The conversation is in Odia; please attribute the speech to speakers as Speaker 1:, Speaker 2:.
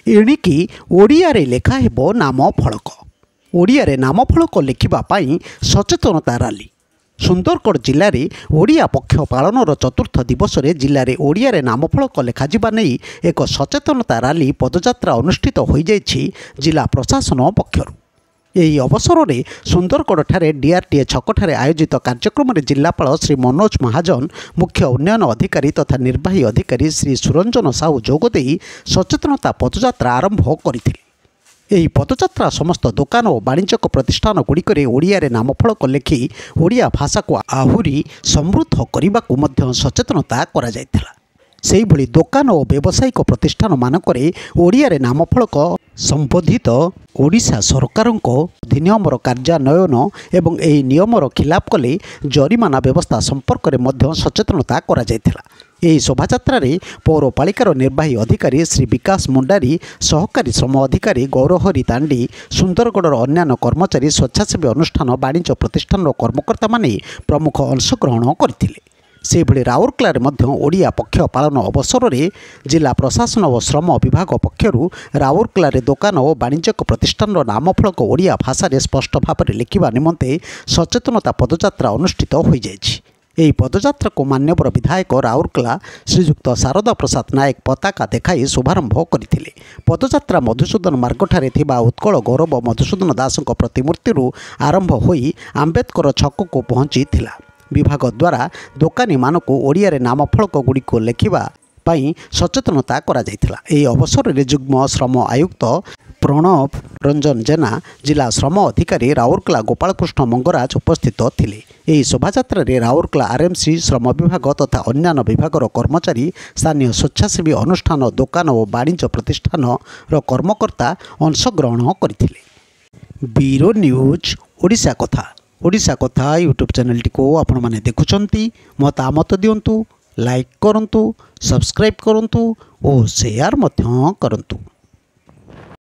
Speaker 1: ଏଣିକି ଓଡ଼ିଆରେ ଲେଖା ହେବ ନାମ ଫଳକ। ଓଡ଼ିଆରେ ନାମ ଫଳକ ଲେଖିବା ପାଇଁ ସଚେତନତା ରାଲି। ସୁନ୍ଦରଗଡ଼ ଜିଲ୍ଲାରେ ଓଡ଼ିଆ ପକ୍ଷ ପାଳନର ଚତୁର୍ଥ ଦିବସରେ ଜିଲ୍ଲାରେ ଓଡ଼ିଆରେ ନାମଫଳକ ଲେଖାଯିବା ନେଇ ଏକ ସଚେତନତା ରାଲି ପଦଯାତ୍ରା ଅନୁଷ୍ଠିତ ହୋଇଯାଇଛି ଜିଲ୍ଲା ପ୍ରଶାସନ ପକ୍ଷରୁ। ଏହି ଅବସରରେ ସୁନ୍ଦରଗଡ଼ଠାରେ ଡିଆର୍ଟିଏ ଛକଠାରେ ଆୟୋଜିତ କାର୍ଯ୍ୟକ୍ରମରେ ଜିଲ୍ଲାପାଳ ଶ୍ରୀ ମନୋଜ ମହାଜନ, ମୁଖ୍ୟ ଉନ୍ନୟନ ଅଧିକାରୀ ତଥା ନିର୍ବାହୀ ଅଧିକାରୀ ଶ୍ରୀ ସୁରଞ୍ଜନ ସାହୁ ଯୋଗଦେଇ ସଚେତନତା ପଦଯାତ୍ରା ଆରମ୍ଭ କରିଥିଲେ। ଏହି ପଦଯାତ୍ରା ସମସ୍ତ ଦୋକାନ ଓ ବାଣିଜ୍ୟିକ ପ୍ରତିଷ୍ଠାନଗୁଡ଼ିକରେ ଓଡ଼ିଆରେ ନାମଫଳକ ଲେଖି ଓଡ଼ିଆ ଭାଷାକୁ ଆହୁରି ସମୃଦ୍ଧ କରିବାକୁ ମଧ୍ୟ ସଚେତନତା କରାଯାଇଥିଲା। ସେହିଭଳି ଦୋକାନ ଓ ବ୍ୟବସାୟିକ ପ୍ରତିଷ୍ଠାନମାନଙ୍କରେ ଓଡ଼ିଆରେ ନାମଫଳକ ସମ୍ବନ୍ଧିତ ଓଡ଼ିଶା ସରକାରଙ୍କ ଅଧିନିୟମର କାର୍ଯ୍ୟାନ୍ୱୟନ ଏବଂ ଏହି ନିୟମର ଖିଲାପ କଲେ ଜରିମାନା ବ୍ୟବସ୍ଥା ସମ୍ପର୍କରେ ମଧ୍ୟ ସଚେତନତା କରାଯାଇଥିଲା। ଏହି ଶୋଭାଯାତ୍ରାରେ ପୌରପାଳିକାର ନିର୍ବାହୀ ଅଧିକାରୀ ଶ୍ରୀ ବିକାଶ ମୁଣ୍ଡାରୀ, ସହକାରୀ ଶ୍ରମ ଅଧିକାରୀ ଗୌରହରି ତାଣ୍ଡି, ସୁନ୍ଦରଗଡ଼ର ଅନ୍ୟାନ୍ୟ କର୍ମଚାରୀ, ସ୍ୱେଚ୍ଛାସେବୀ ଅନୁଷ୍ଠାନ, ବାଣିଜ୍ୟ ପ୍ରତିଷ୍ଠାନର କର୍ମକର୍ତ୍ତାମାନେ ପ୍ରମୁଖ ଅଂଶଗ୍ରହଣ କରିଥିଲେ। ସେହିଭଳି ରାଉରକେଲାରେ ମଧ୍ୟ ଓଡ଼ିଆ ପକ୍ଷ ପାଳନ ଅବସରରେ ଜିଲ୍ଲା ପ୍ରଶାସନ ଓ ଶ୍ରମ ବିଭାଗ ପକ୍ଷରୁ ରାଉରକେଲାରେ ଦୋକାନ ଓ ବାଣିଜ୍ୟିକ ପ୍ରତିଷ୍ଠାନର ନାମଫଳକ ଓଡ଼ିଆ ଭାଷାରେ ସ୍ପଷ୍ଟ ଭାବରେ ଲେଖିବା ନିମନ୍ତେ ସଚେତନତା ପଦଯାତ୍ରା ଅନୁଷ୍ଠିତ ହୋଇଯାଇଛି। ଏହି ପଦଯାତ୍ରାକୁ ମାନ୍ୟବର ବିଧାୟକ ରାଉରକେଲା ଶ୍ରୀଯୁକ୍ତ ଶାରଦା ପ୍ରସାଦ ନାୟକ ପତାକା ଦେଖାଇ ଶୁଭାରମ୍ଭ କରିଥିଲେ। ପଦଯାତ୍ରା ମଧୁସୂଦନ ମାର୍ଗଠାରେ ଥିବା ଉତ୍କଳ ଗୌରବ ମଧୁସୂଦନ ଦାସଙ୍କ ପ୍ରତିମୂର୍ତ୍ତିରୁ ଆରମ୍ଭ ହୋଇ ଆମ୍ବେଦକର ଛକକୁ ପହଞ୍ଚିଥିଲା। ବିଭାଗ ଦ୍ୱାରା ଦୋକାନୀମାନଙ୍କୁ ଓଡ଼ିଆରେ ନାମଫଳକ ଗୁଡ଼ିକୁ ଲେଖିବା ପାଇଁ ସଚେତନତା କରାଯାଇଥିଲା। ଏହି ଅବସରରେ ଯୁଗ୍ମ ଶ୍ରମ ଆୟୁକ୍ତ ପ୍ରଣବ ରଞ୍ଜନ ଜେନା, ଜିଲ୍ଲା ଶ୍ରମ ଅଧିକାରୀ ରାଉରକେଲା ଗୋପାଳକୃଷ୍ଣ ମଙ୍ଗରାଜ ଉପସ୍ଥିତ ଥିଲେ। ଏହି ଶୋଭାଯାତ୍ରାରେ ରାଉରକେଲା ଆର୍ଏମ୍ସି, ଶ୍ରମ ବିଭାଗ ତଥା ଅନ୍ୟାନ୍ୟ ବିଭାଗର କର୍ମଚାରୀ, ସ୍ଥାନୀୟ ସ୍ୱେଚ୍ଛାସେବୀ ଅନୁଷ୍ଠାନ, ଦୋକାନ ଓ ବାଣିଜ୍ୟ ପ୍ରତିଷ୍ଠାନର କର୍ମକର୍ତ୍ତା ଅଂଶଗ୍ରହଣ କରିଥିଲେ। ବ୍ୟୁରୋ ନ୍ୟୁଜ୍ ଓଡ଼ିଶା କଥା। ଓଡ଼ିଶା କଥା ୟୁଟ୍ୟୁବ୍ ଚ୍ୟାନେଲଟିକୁ ଆପଣମାନେ ଦେଖୁଛନ୍ତି, ମତାମତ ଦିଅନ୍ତୁ, ଲାଇକ୍ କରନ୍ତୁ, ସବସ୍କ୍ରାଇବ୍ କରନ୍ତୁ ଓ ସେୟାର ମଧ୍ୟ କରନ୍ତୁ।